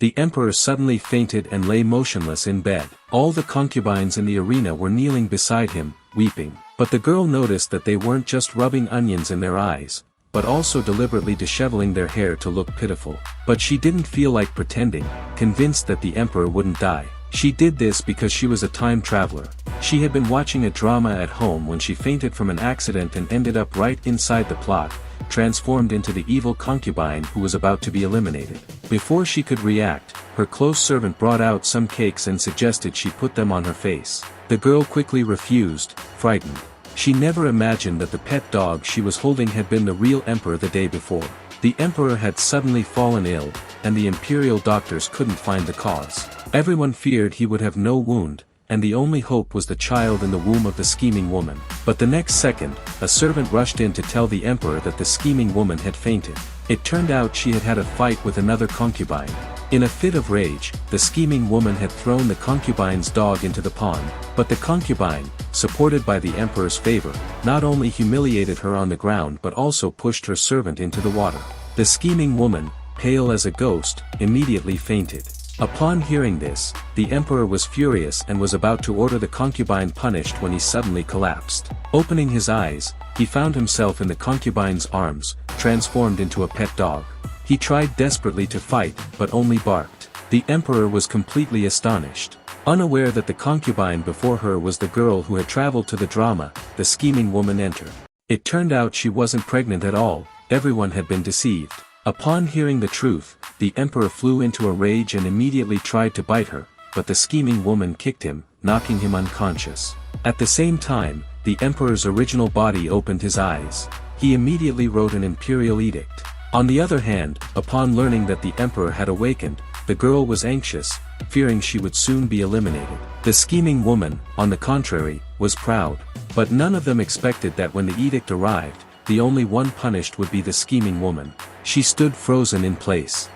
the emperor suddenly fainted and lay motionless in bed. All the concubines in the arena were kneeling beside him, weeping. But the girl noticed that they weren't just rubbing onions in their eyes, but also deliberately disheveling their hair to look pitiful. But she didn't feel like pretending, convinced that the emperor wouldn't die. She did this because she was a time traveler. She had been watching a drama at home when she fainted from an accident and ended up right inside the plot, transformed into the evil concubine who was about to be eliminated. Before she could react, her close servant brought out some cakes and suggested she put them on her face. The girl quickly refused, frightened. She never imagined that the pet dog she was holding had been the real emperor the day before. The emperor had suddenly fallen ill, and the Imperial doctors couldn't find the cause. Everyone feared he would have no wound, and the only hope was the child in the womb of the scheming woman. But the next second, a servant rushed in to tell the emperor that the scheming woman had fainted. It turned out she had had a fight with another concubine. In a fit of rage, the scheming woman had thrown the concubine's dog into the pond, but the concubine, supported by the emperor's favor, not only humiliated her on the ground but also pushed her servant into the water. The scheming woman, pale as a ghost, immediately fainted. Upon hearing this, the emperor was furious and was about to order the concubine punished when he suddenly collapsed. Opening his eyes, he found himself in the concubine's arms, transformed into a pet dog. He tried desperately to fight, but only barked. The emperor was completely astonished. Unaware that the concubine before her was the girl who had traveled to the drama, the scheming woman entered. It turned out she wasn't pregnant at all, everyone had been deceived. Upon hearing the truth, the emperor flew into a rage and immediately tried to bite her, but the scheming woman kicked him, knocking him unconscious. At the same time, the emperor's original body opened his eyes. He immediately wrote an imperial edict. On the other hand, upon learning that the emperor had awakened, the girl was anxious, fearing she would soon be eliminated. The scheming woman, on the contrary, was proud. But none of them expected that when the edict arrived, the only one punished would be the scheming woman. She stood frozen in place.